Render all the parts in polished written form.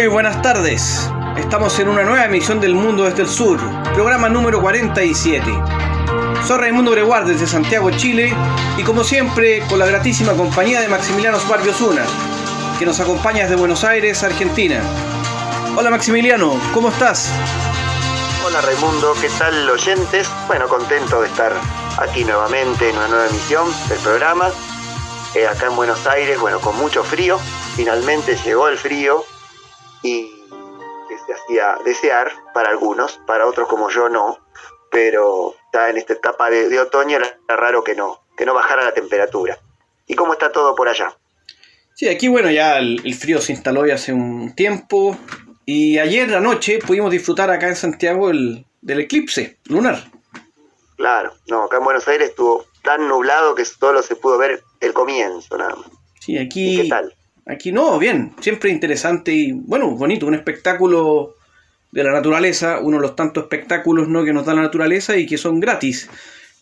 Muy buenas tardes. Estamos en una nueva emisión del Mundo desde el Sur, programa número 47. Soy Raimundo Greguard desde Santiago, Chile, y como siempre, con la gratísima compañía de Maximiliano Sbarbi Osuna, que nos acompaña desde Buenos Aires, Argentina. Hola Maximiliano, ¿cómo estás? Hola Raimundo, ¿qué tal oyentes? Bueno, contento de estar aquí nuevamente en una nueva emisión del programa. Acá en Buenos Aires, bueno, con mucho frío. Finalmente llegó el frío y que se hacía desear para algunos, para otros como yo no. Pero ya en esta etapa de otoño era raro que no bajara la temperatura. ¿Y cómo está todo por allá? Sí, aquí bueno, ya el frío se instaló ya hace un tiempo. Y ayer anoche pudimos disfrutar acá en Santiago del eclipse lunar. Claro, no, acá en Buenos Aires estuvo tan nublado que solo se pudo ver el comienzo nada más. Sí, aquí... ¿Y qué tal? Aquí no, bien, siempre interesante y bueno, bonito, un espectáculo de la naturaleza, uno de los tantos espectáculos, ¿no?, que nos da la naturaleza y que son gratis.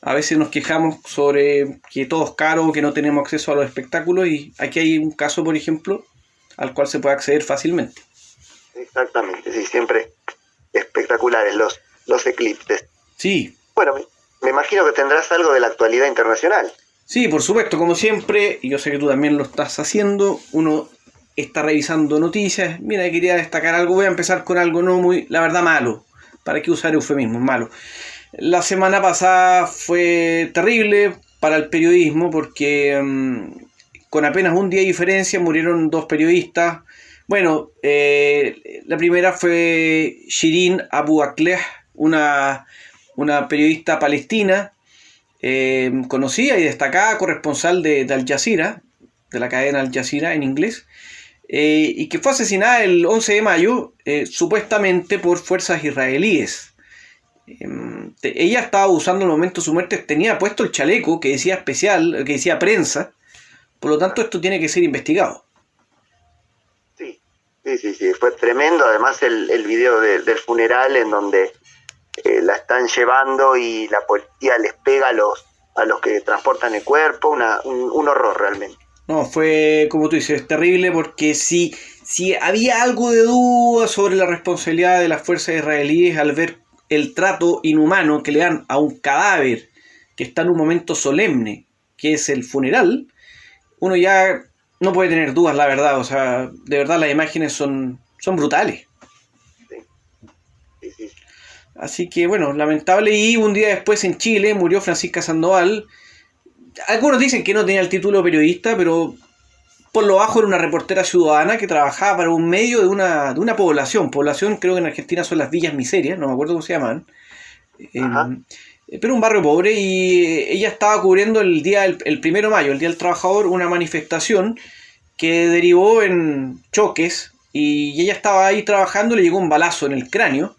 A veces nos quejamos sobre que todo es caro, que no tenemos acceso a los espectáculos, y aquí hay un caso, por ejemplo, al cual se puede acceder fácilmente. Exactamente, sí, siempre espectaculares los eclipses. Sí. Bueno, me imagino que tendrás algo de la actualidad internacional. Sí, por supuesto, como siempre, y yo sé que tú también lo estás haciendo, uno está revisando noticias. Mira, quería destacar algo, voy a empezar con algo no muy, la verdad, malo. ¿Para qué usar eufemismos? Malo. La semana pasada fue terrible para el periodismo porque con apenas un día de diferencia murieron dos periodistas. Bueno, la primera fue Shirin Abu Akleh, una periodista palestina, conocida y destacada corresponsal de Al Jazeera, de la cadena Al Jazeera en inglés, y que fue asesinada el 11 de mayo, supuestamente por fuerzas israelíes. Ella estaba usando en el momento de su muerte, tenía puesto el chaleco que decía especial, que decía prensa, por lo tanto esto tiene que ser investigado. Sí, fue tremendo, además el video del funeral en donde la están llevando y la policía les pega a los que transportan el cuerpo, un horror realmente. No, fue, como tú dices, terrible porque si había algo de duda sobre la responsabilidad de las fuerzas israelíes al ver el trato inhumano que le dan a un cadáver que está en un momento solemne, que es el funeral, uno ya no puede tener dudas, la verdad. O sea, de verdad las imágenes son brutales. Sí. Así que bueno, lamentable. Y un día después en Chile murió Francisca Sandoval. Algunos dicen que no tenía el título de periodista, pero por lo bajo era una reportera ciudadana que trabajaba para un medio de una población. Población, creo que en Argentina son las Villas Miserias, no me acuerdo cómo se llaman. Pero un barrio pobre, y ella estaba cubriendo el 1 de mayo, el Día del Trabajador, una manifestación que derivó en choques, y ella estaba ahí trabajando, le llegó un balazo en el cráneo.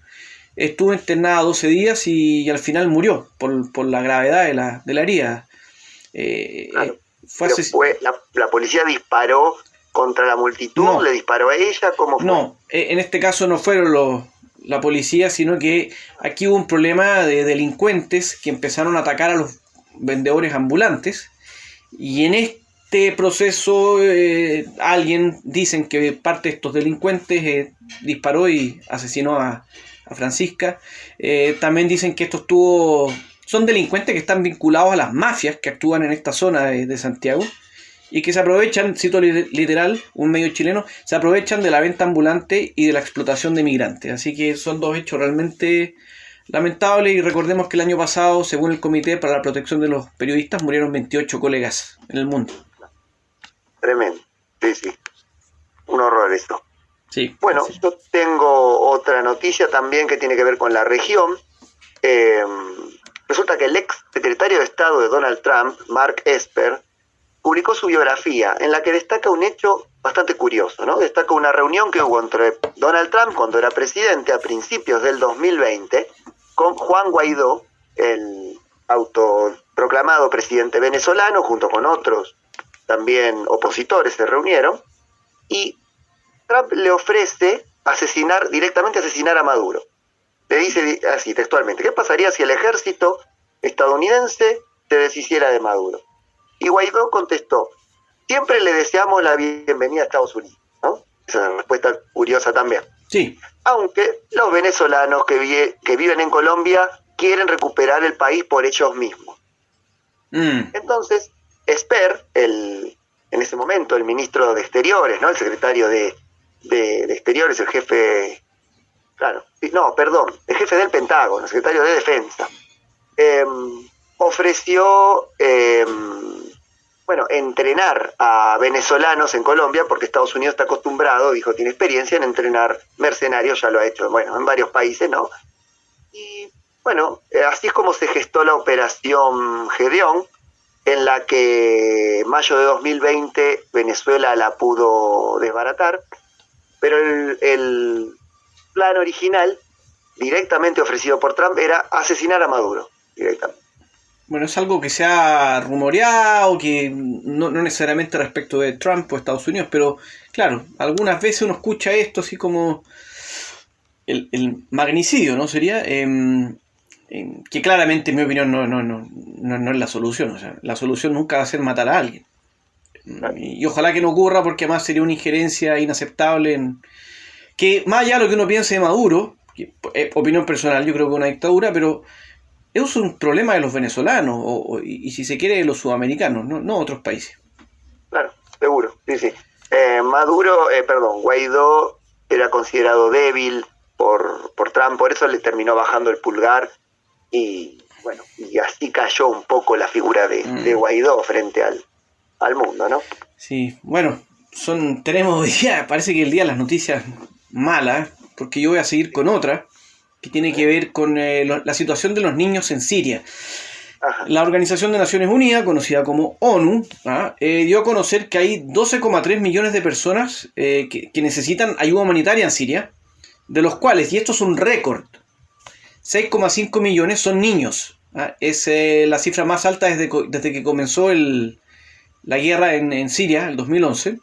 Estuvo internada 12 días y al final murió por la gravedad de la herida. Claro. La policía disparó contra la multitud, no. ¿Le disparó a ella? ¿Cómo fue? No, en este caso no fueron la policía, sino que aquí hubo un problema de delincuentes que empezaron a atacar a los vendedores ambulantes, y en este proceso alguien, dicen que parte de estos delincuentes disparó y asesinó a Francisca. También dicen que son delincuentes que están vinculados a las mafias que actúan en esta zona de Santiago y que se aprovechan, cito literal, un medio chileno, se aprovechan de la venta ambulante y de la explotación de migrantes. Así que son dos hechos realmente lamentables, y recordemos que el año pasado, según el Comité para la Protección de los Periodistas, murieron 28 colegas en el mundo. Tremendo, sí. Un horror esto. Sí, bueno, sí. Yo tengo otra noticia también que tiene que ver con la región. Resulta que el ex secretario de Estado de Donald Trump, Mark Esper, publicó su biografía en la que destaca un hecho bastante curioso, ¿no? Destaca una reunión que hubo entre Donald Trump cuando era presidente a principios del 2020 con Juan Guaidó, el autoproclamado presidente venezolano, junto con otros también opositores se reunieron, y Trump le ofrece directamente asesinar a Maduro. Le dice así textualmente: ¿qué pasaría si el ejército estadounidense se deshiciera de Maduro? Y Guaidó contestó: siempre le deseamos la bienvenida a Estados Unidos, ¿no? Esa es una respuesta curiosa también. Sí. Aunque los venezolanos que viven en Colombia quieren recuperar el país por ellos mismos. Entonces, Esper, en ese momento el ministro de Exteriores, ¿no? El secretario de Exteriores, el jefe, el jefe del Pentágono, el secretario de Defensa, ofreció entrenar a venezolanos en Colombia, porque Estados Unidos está acostumbrado, dijo, tiene experiencia en entrenar mercenarios, ya lo ha hecho, en varios países, ¿no? Y así es como se gestó la operación Gedeón, en la que en mayo de 2020 Venezuela la pudo desbaratar, pero el plan original, directamente ofrecido por Trump, era asesinar a Maduro, directamente. Bueno, es algo que se ha rumoreado, que no necesariamente respecto de Trump o Estados Unidos, pero claro, algunas veces uno escucha esto así como el magnicidio, ¿no? Sería, que claramente en mi opinión no es la solución. O sea, la solución nunca va a ser matar a alguien. Y ojalá que no ocurra, porque además sería una injerencia inaceptable que más allá de lo que uno piense de Maduro, que, opinión personal, yo creo que es una dictadura, pero eso es un problema de los venezolanos y si se quiere de los sudamericanos, no otros países. Claro, seguro, sí. Guaidó era considerado débil por Trump, por eso le terminó bajando el pulgar y así cayó un poco la figura de Guaidó frente al mundo, ¿no? Sí, tenemos hoy día, parece que el día de las noticias malas, porque yo voy a seguir con otra que tiene que ver con la situación de los niños en Siria. Ajá. La Organización de Naciones Unidas, conocida como ONU, dio a conocer que hay 12,3 millones de personas que necesitan ayuda humanitaria en Siria, de los cuales, y esto es un récord, 6,5 millones son niños. Es la cifra más alta desde que comenzó la guerra en Siria, el 2011.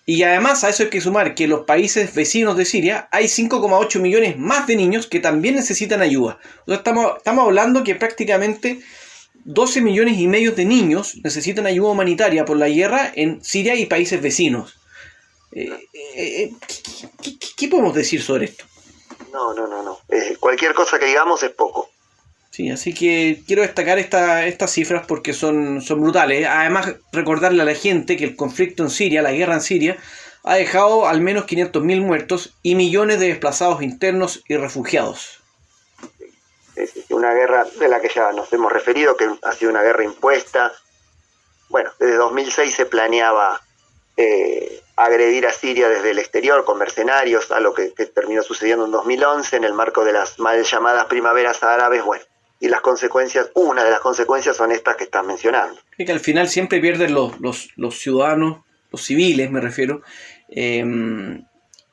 Y además a eso hay que sumar que en los países vecinos de Siria hay 5,8 millones más de niños que también necesitan ayuda. O sea, estamos hablando que prácticamente 12 millones y medio de niños necesitan ayuda humanitaria por la guerra en Siria y países vecinos. ¿Qué podemos decir sobre esto? No. Cualquier cosa que digamos es poco. Sí, así que quiero destacar estas cifras porque son brutales. Además, recordarle a la gente que el conflicto en Siria, la guerra en Siria, ha dejado al menos 500.000 muertos y millones de desplazados internos y refugiados. Es una guerra de la que ya nos hemos referido, que ha sido una guerra impuesta. Desde 2006 se planeaba agredir a Siria desde el exterior con mercenarios, a lo que terminó sucediendo en 2011 en el marco de las mal llamadas primaveras árabes. Y una de las consecuencias son estas que estás mencionando. Es que al final siempre pierden los ciudadanos, los civiles me refiero,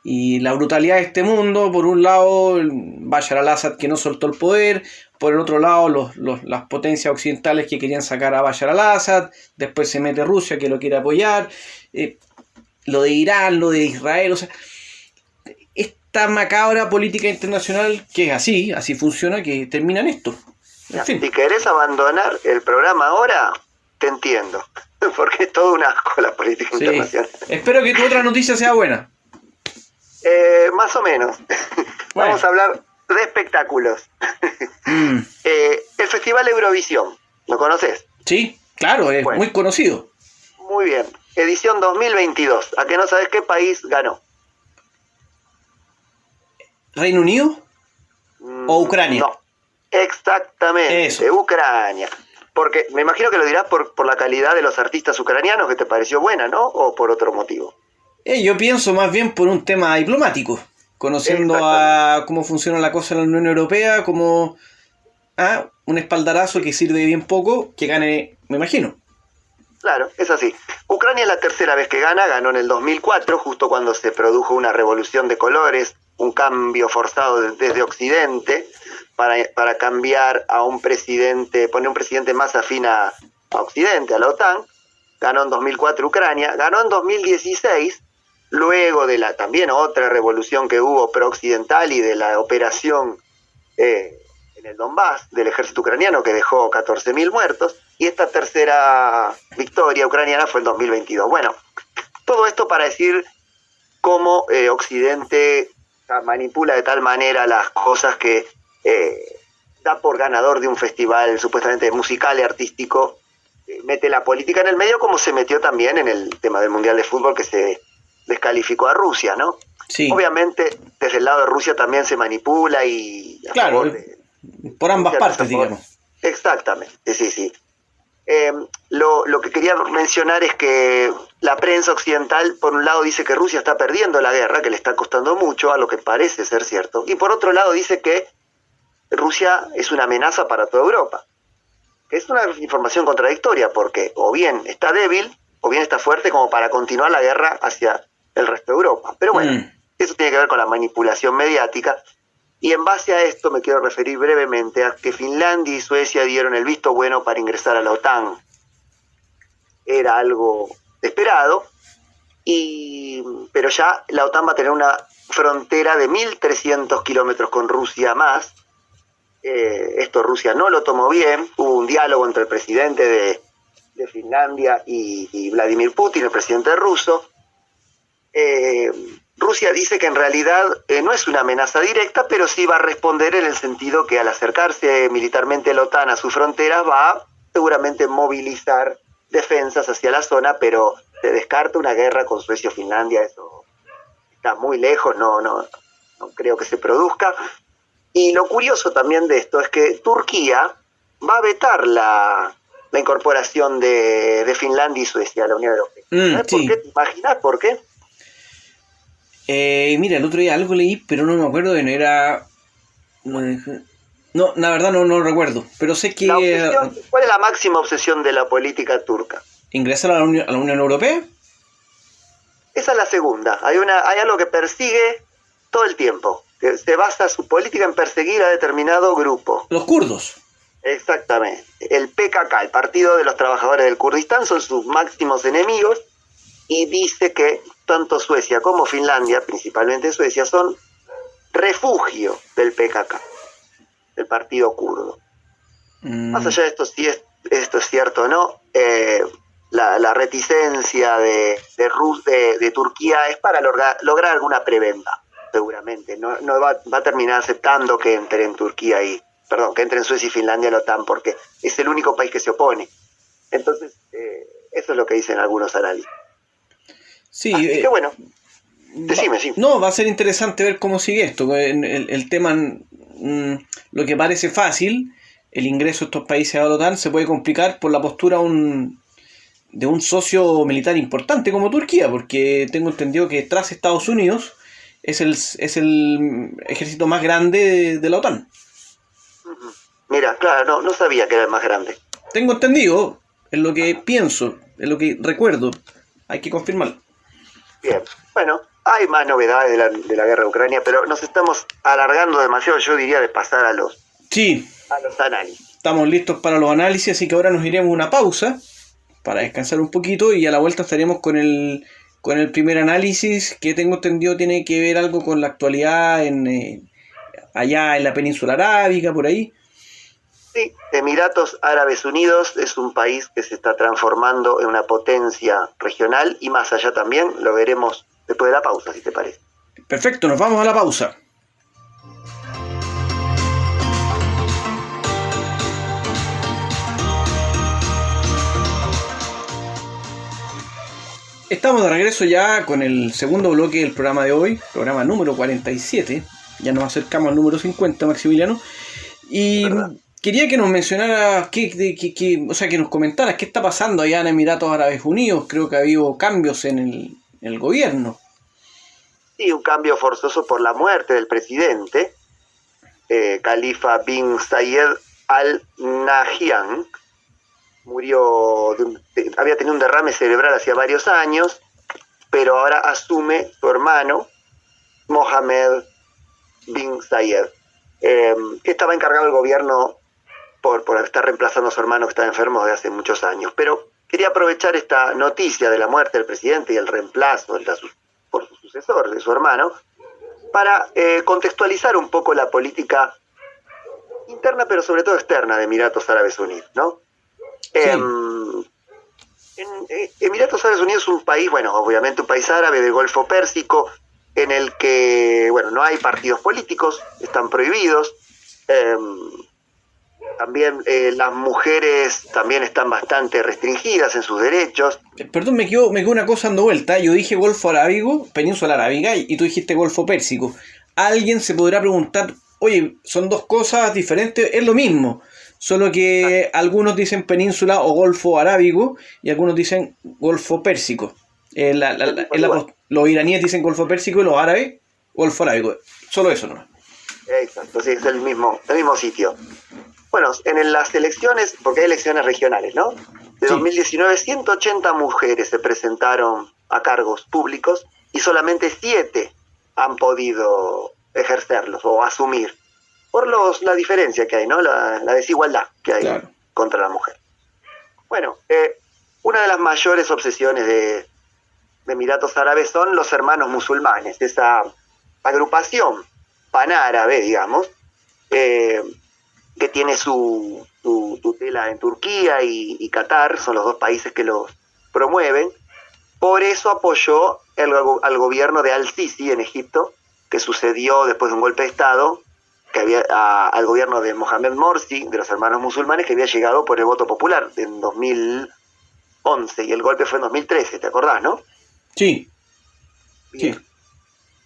y la brutalidad de este mundo, por un lado Bashar al-Assad que no soltó el poder, por el otro lado las potencias occidentales que querían sacar a Bashar al-Assad, después se mete Rusia que lo quiere apoyar, lo de Irán, lo de Israel, o sea, esta macabra política internacional que es así funciona, que termina en esto. En fin. Si querés abandonar el programa ahora, te entiendo, porque es todo un asco la política internacional. Espero que tu otra noticia sea buena. Más o menos. Bueno. Vamos a hablar de espectáculos. El Festival Eurovisión, ¿lo conoces? Sí, claro, es muy conocido. Muy bien. Edición 2022. ¿A qué no sabes qué país ganó? ¿Reino Unido? ¿O Ucrania? No. Exactamente, eso. Ucrania. Porque me imagino que lo dirás por la calidad de los artistas ucranianos, que te pareció buena, ¿no? ¿O por otro motivo? Yo pienso más bien por un tema diplomático, conociendo a cómo funciona la cosa en la Unión Europea, como un espaldarazo que sirve bien poco, que gane, me imagino. Claro, es así. Ucrania es la tercera vez que ganó en el 2004, justo cuando se produjo una revolución de colores, un cambio forzado desde Occidente, para cambiar a un presidente, poner un presidente más afín a Occidente, a la OTAN. Ganó en 2004 Ucrania, ganó en 2016, luego de también otra revolución que hubo pro-occidental y de la operación en el Donbass del ejército ucraniano que dejó 14.000 muertos, y esta tercera victoria ucraniana fue en 2022. Todo esto para decir cómo Occidente manipula de tal manera las cosas que da por ganador de un festival supuestamente musical y artístico, mete la política en el medio, como se metió también en el tema del Mundial de Fútbol, que se descalificó a Rusia, ¿no? Sí. Obviamente, desde el lado de Rusia también se manipula y... Claro, por ambas partes, digamos. Exactamente, sí. Lo que quería mencionar es que la prensa occidental, por un lado, dice que Rusia está perdiendo la guerra, que le está costando mucho, a lo que parece ser cierto, y por otro lado dice que Rusia es una amenaza para toda Europa. Es una información contradictoria, porque o bien está débil, o bien está fuerte como para continuar la guerra hacia el resto de Europa. Pero bueno, eso tiene que ver con la manipulación mediática. Y en base a esto me quiero referir brevemente a que Finlandia y Suecia dieron el visto bueno para ingresar a la OTAN. Era algo esperado, pero ya la OTAN va a tener una frontera de 1.300 kilómetros con Rusia más. Esto Rusia no lo tomó bien. Hubo un diálogo entre el presidente de Finlandia y Vladimir Putin, el presidente ruso. Rusia dice que en realidad no es una amenaza directa, pero sí va a responder en el sentido que al acercarse militarmente la OTAN a sus fronteras va a seguramente movilizar defensas hacia la zona, pero se descarta una guerra con Suecia o Finlandia. Eso está muy lejos, no creo que se produzca. Y lo curioso también de esto es que Turquía va a vetar la incorporación de Finlandia y Suecia a la Unión Europea. ¿Sabes por qué? ¿Te imaginas por qué? Mira, el otro día algo leí, pero no me acuerdo, no era... No, la verdad no lo recuerdo, pero sé que... ¿Cuál es la máxima obsesión de la política turca? ¿Ingresar a la Unión Europea? Esa es la segunda. Hay algo que persigue todo el tiempo. Que se basa su política en perseguir a determinado grupo. Los kurdos. Exactamente. El PKK, el Partido de los Trabajadores del Kurdistán, son sus máximos enemigos, y dice que tanto Suecia como Finlandia, principalmente Suecia, son refugio del PKK, del partido kurdo. Más allá de esto, si esto es cierto o no, la reticencia de Turquía es para lograr alguna prebenda, seguramente. No va a terminar aceptando que entre en Turquía que entre en Suecia y Finlandia en la OTAN, porque es el único país que se opone. Entonces, eso es lo que dicen algunos análisis. Sí, así que bueno, decime, sí. No, va a ser interesante ver cómo sigue esto. El tema, lo que parece fácil, el ingreso de estos países a la OTAN, se puede complicar por la postura de un socio militar importante como Turquía, porque tengo entendido que tras Estados Unidos es el ejército más grande de la OTAN. Mira, claro, no sabía que era el más grande. Tengo entendido, es lo que pienso, es lo que recuerdo. Hay que confirmarlo. Bien, bueno, hay más novedades de la guerra de Ucrania, pero nos estamos alargando demasiado, yo diría, de pasar a los análisis. Estamos listos para los análisis, así que ahora nos iremos a una pausa para descansar un poquito y a la vuelta estaremos con el primer análisis, que tengo entendido tiene que ver algo con la actualidad allá en la península arábiga, por ahí. Sí, Emiratos Árabes Unidos es un país que se está transformando en una potencia regional y más allá también. Lo veremos después de la pausa, si te parece. Perfecto, nos vamos a la pausa. Estamos de regreso ya con el segundo bloque del programa de hoy, programa número 47. Ya nos acercamos al número 50, Maximiliano. Y quería que nos mencionaras, o sea, que nos comentaras qué está pasando allá en Emiratos Árabes Unidos. Creo que ha habido cambios en el gobierno. Sí, un cambio forzoso por la muerte del presidente, Khalifa bin Zayed Al Nahyan. Murió, había tenido un derrame cerebral hacía varios años, pero ahora asume su hermano, Mohammed bin Zayed, que estaba encargado del gobierno por estar reemplazando a su hermano que estaba enfermo desde hace muchos años. Pero quería aprovechar esta noticia de la muerte del presidente y el reemplazo por su sucesor, de su hermano, para contextualizar un poco la política interna, pero sobre todo externa de Emiratos Árabes Unidos, ¿no? Sí. Emiratos Árabes Unidos es un país, bueno, obviamente un país árabe del Golfo Pérsico, en el que, bueno, no hay partidos políticos, están prohibidos. También las mujeres también están bastante restringidas en sus derechos. Perdón, me quedó una cosa dando vuelta. Yo dije Golfo Arábigo, Península Arábiga, y tú dijiste Golfo Pérsico. Alguien se podrá preguntar, oye, son dos cosas diferentes, es lo mismo. Solo que algunos dicen Península o Golfo Arábigo y algunos dicen Golfo Pérsico. Los iraníes dicen Golfo Pérsico y los árabes Golfo Arábigo. Solo eso, ¿no? Exacto, sí, es el mismo sitio. Bueno, en las elecciones, porque hay elecciones regionales, ¿no? De 2019, 180 mujeres se presentaron a cargos públicos y solamente 7 han podido ejercerlos o asumir. Por la diferencia que hay, ¿no? La desigualdad que hay contra la mujer. Bueno, una de las mayores obsesiones de Emiratos Árabes son los hermanos musulmanes, esa agrupación panárabe, digamos, que tiene su tutela en Turquía y Qatar, son los dos países que los promueven. Por eso apoyó al gobierno de Al-Sisi en Egipto, que sucedió después de un golpe de Estado, que había al gobierno de Mohamed Morsi, de los hermanos musulmanes, que había llegado por el voto popular en 2011, y el golpe fue en 2013, ¿te acordás, no? Sí. Bien. Sí.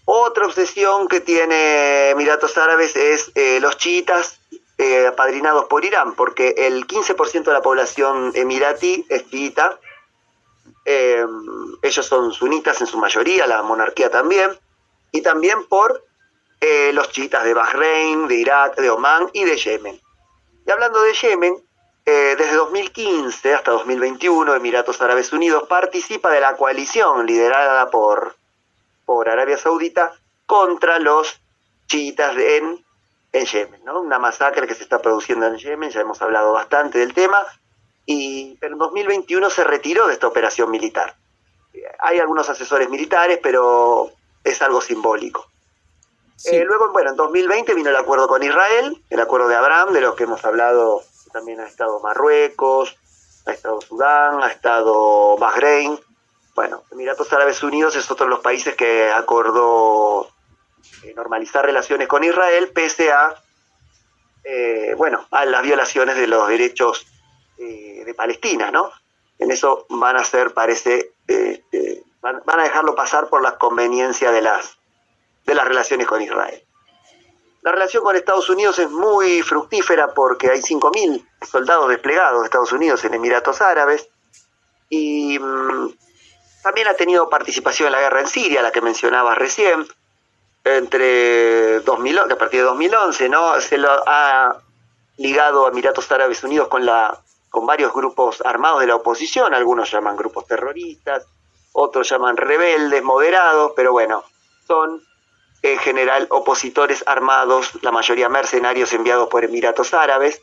Otra obsesión que tiene Emiratos Árabes es los chiitas apadrinados por Irán, porque el 15% de la población emiratí es chiita. Ellos son sunitas en su mayoría, la monarquía también, y también por los chiitas de Bahrein, de Irak, de Omán y de Yemen. Y hablando de Yemen, desde 2015 hasta 2021, Emiratos Árabes Unidos participa de la coalición liderada por Arabia Saudita contra los chiitas en Yemen, ¿no? Una masacre que se está produciendo en Yemen, ya hemos hablado bastante del tema, pero en 2021 se retiró de esta operación militar. Hay algunos asesores militares, pero es algo simbólico. Sí. Luego, bueno, en 2020 vino el acuerdo con Israel, el acuerdo de Abraham, de los que hemos hablado. También ha estado Marruecos, ha estado Sudán, ha estado Bahrein. Bueno, Emiratos Árabes Unidos es otro de los países que acordó normalizar relaciones con Israel, pese a las violaciones de los derechos de Palestina, ¿no? En eso van a hacer, parece, van a dejarlo pasar por la conveniencia de las relaciones con Israel. La relación con Estados Unidos es muy fructífera porque hay 5.000 soldados desplegados de Estados Unidos en Emiratos Árabes y también ha tenido participación en la guerra en Siria, la que mencionabas recién, a partir de 2011, ¿no? Se lo ha ligado a Emiratos Árabes Unidos con varios grupos armados de la oposición, algunos llaman grupos terroristas, otros llaman rebeldes, moderados, pero bueno, son en general opositores armados, la mayoría mercenarios enviados por Emiratos Árabes.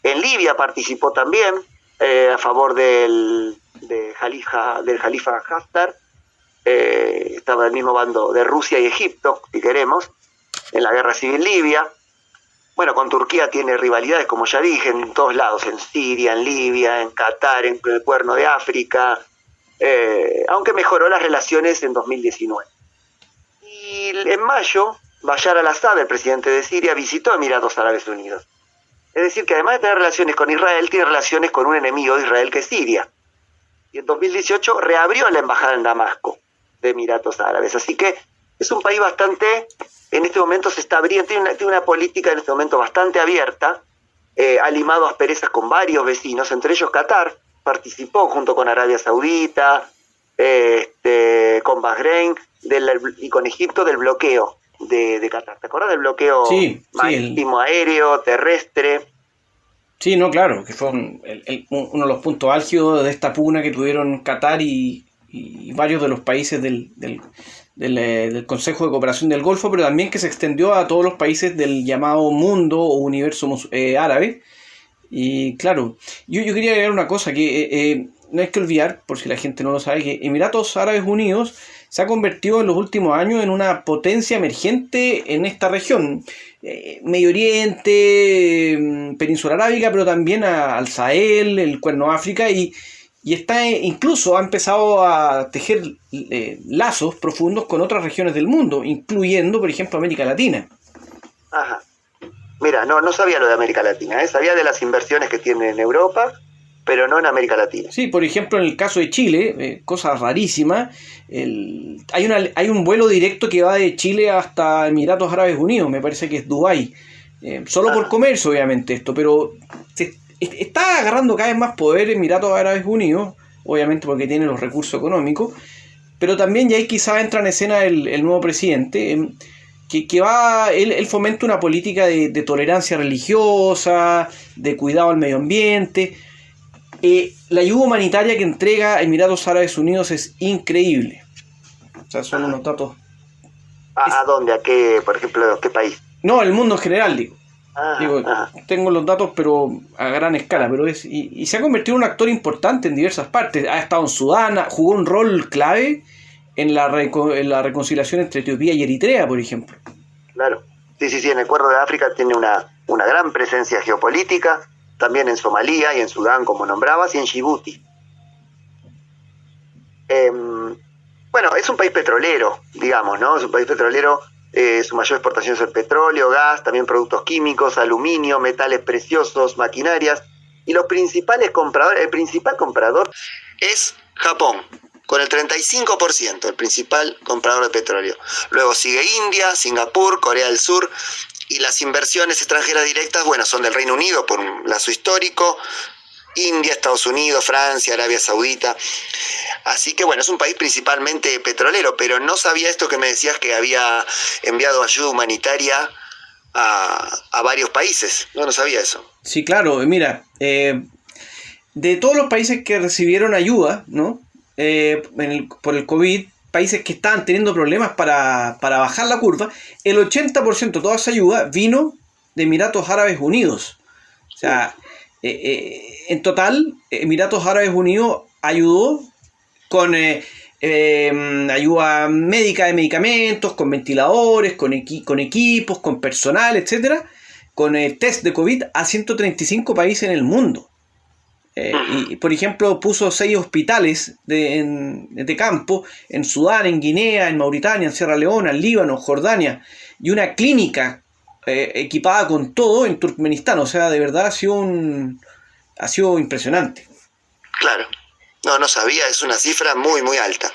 En Libia participó también a favor del Jalifa Haftar, estaba del mismo bando de Rusia y Egipto, si queremos, en la guerra civil libia. Bueno, con Turquía tiene rivalidades, como ya dije, en todos lados, en Siria, en Libia, en Qatar, en el Cuerno de África, aunque mejoró las relaciones en 2019. Y en mayo, Bashar al-Assad, el presidente de Siria, visitó Emiratos Árabes Unidos. Es decir, que además de tener relaciones con Israel, tiene relaciones con un enemigo de Israel que es Siria. Y en 2018 reabrió la embajada en Damasco de Emiratos Árabes. Así que es un país bastante, en este momento se está abriendo, tiene una política en este momento bastante abierta, ha limado asperezas con varios vecinos, entre ellos Qatar, participó junto con Arabia Saudita, con Bahrein y con Egipto del bloqueo de Qatar. ¿Te acuerdas del bloqueo marítimo, aéreo, terrestre? Sí, no, claro, que fue uno de los puntos álgidos de esta pugna que tuvieron Qatar y varios de los países del Consejo de Cooperación del Golfo, pero también que se extendió a todos los países del llamado mundo o universo árabe. Y claro, yo quería agregar una cosa que no hay que olvidar, por si la gente no lo sabe, que Emiratos Árabes Unidos se ha convertido en los últimos años en una potencia emergente en esta región. Medio Oriente, Península Arábiga, pero también al Sahel, el Cuerno de África, y y incluso ha empezado a tejer lazos profundos con otras regiones del mundo, incluyendo, por ejemplo, América Latina. Ajá. Mira, no sabía lo de América Latina, sabía de las inversiones que tiene en Europa, pero no en América Latina. Sí, por ejemplo, en el caso de Chile, cosa rarísima, hay un vuelo directo que va de Chile hasta Emiratos Árabes Unidos, me parece que es Dubái. Solo por comercio, obviamente, esto, pero está agarrando cada vez más poder Emiratos Árabes Unidos, obviamente porque tiene los recursos económicos, pero también ya ahí quizás entra en escena el nuevo presidente, él fomenta una política de tolerancia religiosa, de cuidado al medio ambiente. La ayuda humanitaria que entrega Emiratos Árabes Unidos es increíble. O sea, son unos datos. ¿A dónde? ¿A qué, por ejemplo, qué país? No, el mundo en general, digo. Tengo los datos, pero a gran escala. Pero y se ha convertido en un actor importante en diversas partes. Ha estado en Sudán, jugó un rol clave en la reconciliación entre Etiopía y Eritrea, por ejemplo. Claro. Sí, en el Cuerno de África tiene una gran presencia geopolítica, también en Somalia y en Sudán, como nombrabas, y en Djibouti. Bueno, es un país petrolero, digamos, ¿no? Es un país petrolero, su mayor exportación es el petróleo, gas, también productos químicos, aluminio, metales preciosos, maquinarias, y el principal comprador es Japón, con el 35%, el principal comprador de petróleo. Luego sigue India, Singapur, Corea del Sur, y las inversiones extranjeras directas, bueno, son del Reino Unido por un lazo histórico, India, Estados Unidos, Francia, Arabia Saudita. Así que bueno, es un país principalmente petrolero, pero no sabía esto que me decías, que había enviado ayuda humanitaria a varios países. No sabía eso. Sí, claro, mira, de todos los países que recibieron ayuda, ¿no? Por el COVID, países que estaban teniendo problemas para bajar la curva, el 80% de toda esa ayuda vino de Emiratos Árabes Unidos. O sea, en total, Emiratos Árabes Unidos ayudó con ayuda médica de medicamentos, con ventiladores, con equipos, con personal, etcétera, con test de COVID a 135 países en el mundo. Y por ejemplo puso 6 hospitales de campo en Sudán, en Guinea, en Mauritania, en Sierra Leona, en Líbano, Jordania, y una clínica equipada con todo en Turkmenistán. O sea, de verdad ha sido impresionante. Claro. No sabía, es una cifra muy muy alta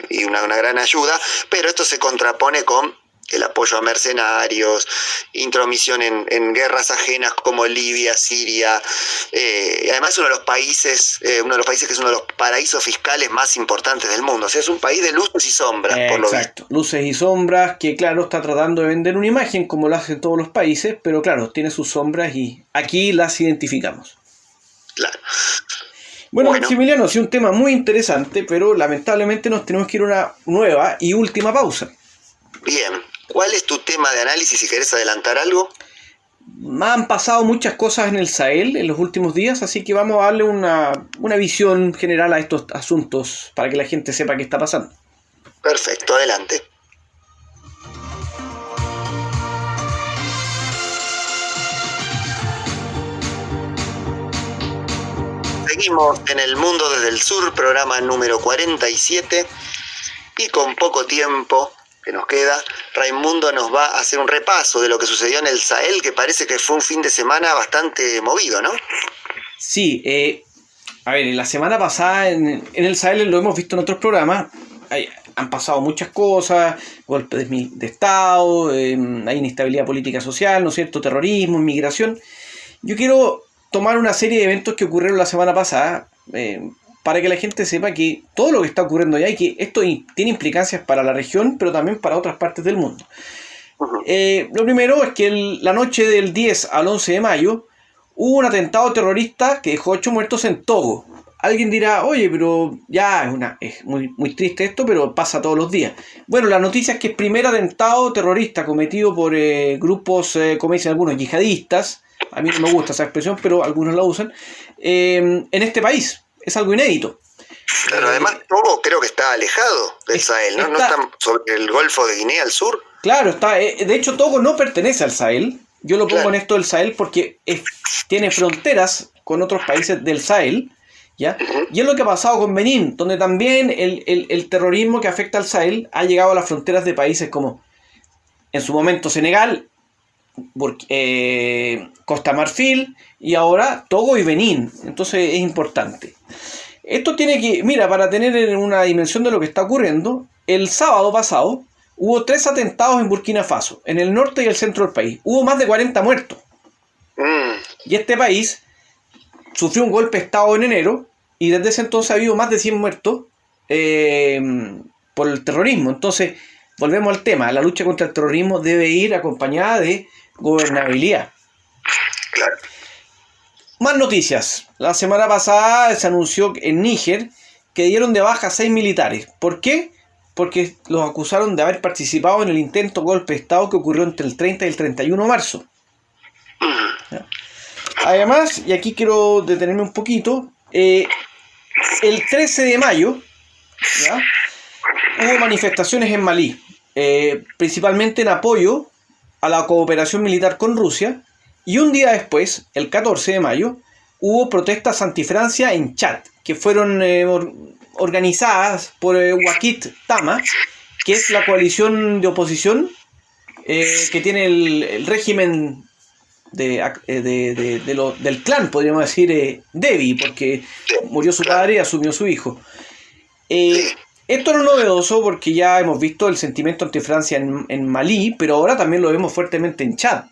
y una gran ayuda, pero esto se contrapone con el apoyo a mercenarios, intromisión en guerras ajenas como Libia, Siria, y además uno de los países que es uno de los paraísos fiscales más importantes del mundo. O sea, es un país de luces y sombras, por lo visto. Exacto, luces y sombras, que claro, está tratando de vender una imagen como lo hacen todos los países, pero claro, tiene sus sombras y aquí las identificamos. Claro. Bueno, Maximiliano, ha sido un tema muy interesante, pero lamentablemente nos tenemos que ir a una nueva y última pausa. Bien, ¿cuál es tu tema de análisis, si querés adelantar algo? Han pasado muchas cosas en el Sahel en los últimos días, así que vamos a darle una visión general a estos asuntos para que la gente sepa qué está pasando. Perfecto, adelante. Seguimos en El Mundo desde el Sur, programa número 47, y con poco tiempo que nos queda, Raimundo nos va a hacer un repaso de lo que sucedió en el Sahel, que parece que fue un fin de semana bastante movido, ¿no? Sí, a ver, la semana pasada en el Sahel, lo hemos visto en otros programas, han pasado muchas cosas, golpes de Estado, hay inestabilidad política social, ¿no es cierto?, terrorismo, inmigración. Yo quiero tomar una serie de eventos que ocurrieron la semana pasada, para que la gente sepa que todo lo que está ocurriendo allá y que esto tiene implicancias para la región, pero también para otras partes del mundo. Lo primero es que la noche del 10 al 11 de mayo hubo un atentado terrorista que dejó 8 muertos en Togo. Alguien dirá, oye, pero ya es muy, muy triste esto, pero pasa todos los días. Bueno, la noticia es que es el primer atentado terrorista cometido por grupos, como dicen algunos, yihadistas. A mí no me gusta esa expresión, pero algunos la usan, en este país. Es algo inédito. Claro, además Togo creo que está alejado del Sahel, ¿no? ¿No está sobre el Golfo de Guinea al sur? Claro, está. De hecho, Togo no pertenece al Sahel. Yo lo pongo en esto del Sahel porque tiene fronteras con otros países del Sahel ¿ya? Y es lo que ha pasado con Benín, donde también el terrorismo que afecta al Sahel ha llegado a las fronteras de países como, en su momento, Senegal, Costa Marfil y ahora Togo y Benín. Entonces es importante. Esto tiene que, mira, para tener una dimensión de lo que está ocurriendo, el sábado pasado hubo 3 atentados en Burkina Faso, en el norte y el centro del país. Hubo más de 40 muertos. Y este país sufrió un golpe de Estado en enero y desde ese entonces ha habido más de 100 muertos por el terrorismo. Entonces, volvemos al tema. La lucha contra el terrorismo debe ir acompañada de gobernabilidad. Claro. Más noticias. La semana pasada se anunció en Níger que dieron de baja a 6 militares. ¿Por qué? Porque los acusaron de haber participado en el intento golpe de Estado que ocurrió entre el 30 y el 31 de marzo. ¿Ya? Además, y aquí quiero detenerme un poquito, el 13 de mayo, ¿ya?, hubo manifestaciones en Malí, principalmente en apoyo a la cooperación militar con Rusia, y un día después, el 14 de mayo, hubo protestas anti-Francia en Chad, que fueron organizadas por Wakit Tama, que es la coalición de oposición que tiene el régimen del clan, podríamos decir, Déby, porque murió su padre y asumió su hijo. Esto no es novedoso porque ya hemos visto el sentimiento anti-Francia en Malí, pero ahora también lo vemos fuertemente en Chad.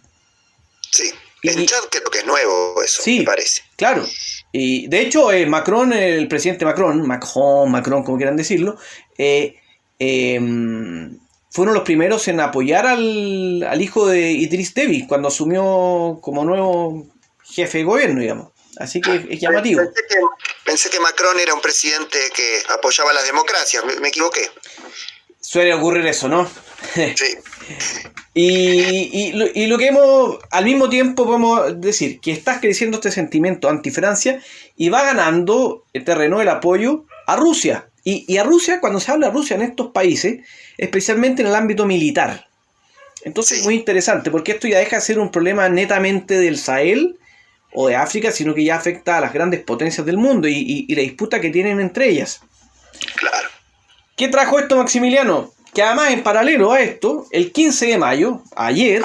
Sí, en Chad creo que es nuevo eso, sí, me parece. Claro. Y de hecho, Macron, el presidente Macron, como quieran decirlo, fueron los primeros en apoyar al hijo de Idriss Déby cuando asumió como nuevo jefe de gobierno, digamos. Así que es llamativo. Pensé que Macron era un presidente que apoyaba las democracias, me equivoqué. Suele ocurrir eso, ¿no? Sí. Y lo que al mismo tiempo podemos decir que está creciendo este sentimiento anti-Francia y va ganando el terreno del apoyo a Rusia. Y a Rusia, cuando se habla de Rusia en estos países, especialmente en el ámbito militar. Entonces es muy interesante, porque esto ya deja de ser un problema netamente del Sahel o de África, sino que ya afecta a las grandes potencias del mundo y la disputa que tienen entre ellas. Claro. ¿Qué trajo esto, Maximiliano? Que además, en paralelo a esto, el 15 de mayo, ayer,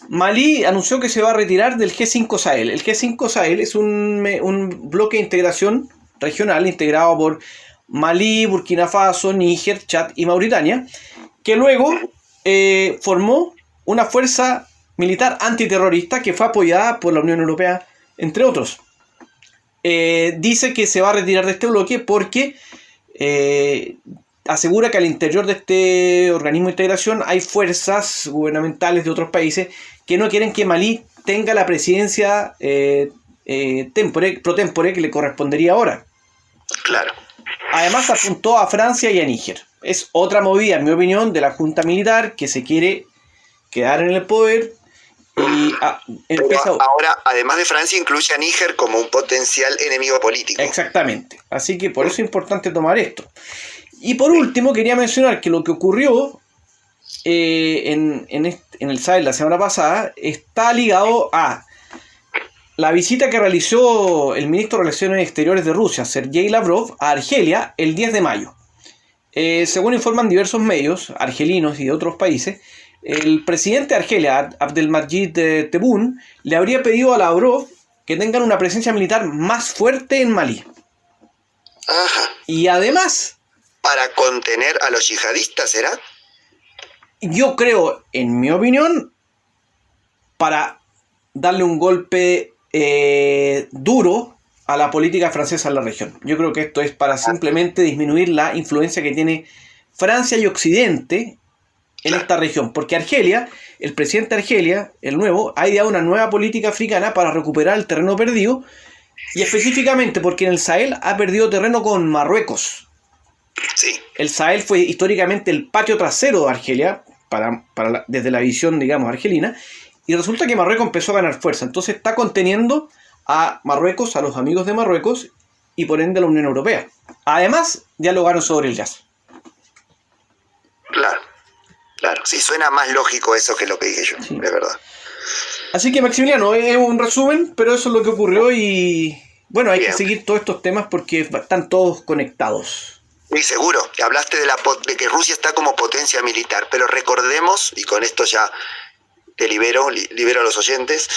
Malí anunció que se va a retirar del G5 Sahel. El G5 Sahel es un bloque de integración regional integrado por Malí, Burkina Faso, Níger, Chad y Mauritania, que luego formó una fuerza militar antiterrorista que fue apoyada por la Unión Europea, entre otros. Dice que se va a retirar de este bloque porque asegura que al interior de este organismo de integración hay fuerzas gubernamentales de otros países que no quieren que Malí tenga la presidencia pro tempore que le correspondería ahora. Claro. Además apuntó a Francia y a Níger. Es otra movida, en mi opinión, de la junta militar que se quiere quedar en el poder. Y ahora, además de Francia, incluye a Níger como un potencial enemigo político. Exactamente. Así que por eso es importante tomar esto. Y por último, quería mencionar que lo que ocurrió en el Sahel la semana pasada está ligado a la visita que realizó el ministro de Relaciones Exteriores de Rusia, Sergei Lavrov, a Argelia el 10 de mayo. Según informan diversos medios argelinos y de otros países, el presidente de Argelia, Abdelmadjid Tebboune, le habría pedido a Lavrov que tengan una presencia militar más fuerte en Malí. Ajá. Y además, ¿para contener a los yihadistas, será? Yo creo, en mi opinión, para darle un golpe duro a la política francesa en la región. Yo creo que esto es para simplemente disminuir la influencia que tiene Francia y Occidente en esta región. Porque Argelia, el presidente de Argelia, el nuevo, ha ideado una nueva política africana para recuperar el terreno perdido, y específicamente porque en el Sahel ha perdido terreno con Marruecos. Sí. El Sahel fue históricamente el patio trasero de Argelia, desde la visión, digamos, argelina, y resulta que Marruecos empezó a ganar fuerza. Entonces está conteniendo a Marruecos, a los amigos de Marruecos, y por ende a la Unión Europea. Además, dialogaron sobre el jazz. Claro. Sí, suena más lógico eso que lo que dije yo, sí. Es verdad. Así que, Maximiliano, es un resumen, pero eso es lo que ocurrió y Bueno, hay Bien. que seguir todos estos temas porque están todos conectados. Y seguro, hablaste de que Rusia está como potencia militar, pero recordemos, y con esto ya te libero a los oyentes,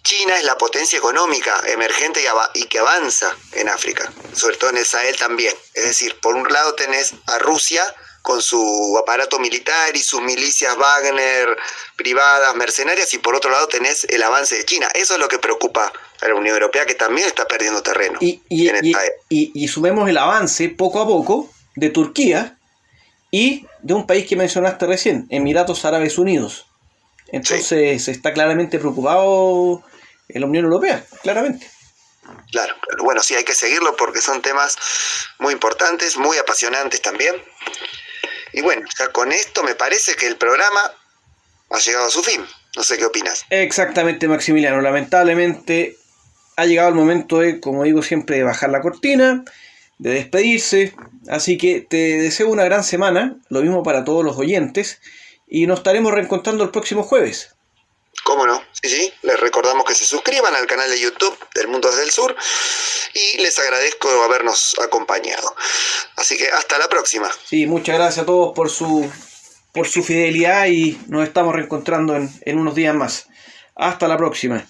China es la potencia económica emergente y que avanza en África, sobre todo en el Sahel también. Es decir, por un lado tenés a Rusia con su aparato militar y sus milicias Wagner privadas, mercenarias, y por otro lado tenés el avance de China. Eso es lo que preocupa a la Unión Europea, que también está perdiendo terreno en el Sahel. Y sumemos el avance poco a poco de Turquía y de un país que mencionaste recién, Emiratos Árabes Unidos. Entonces se está claramente preocupado en la Unión Europea, claramente. Claro. Bueno, sí, hay que seguirlo porque son temas muy importantes, muy apasionantes también. Y bueno, ya con esto me parece que el programa ha llegado a su fin. No sé qué opinas. Exactamente, Maximiliano. Lamentablemente ha llegado el momento de, como digo siempre, de bajar la cortina, de despedirse. Así que te deseo una gran semana, lo mismo para todos los oyentes, y nos estaremos reencontrando el próximo jueves. ¿Cómo no? Sí. Les recordamos que se suscriban al canal de YouTube del Mundo desde el Sur y les agradezco habernos acompañado. Así que hasta la próxima. Sí, muchas gracias a todos por su fidelidad y nos estamos reencontrando en unos días más. Hasta la próxima.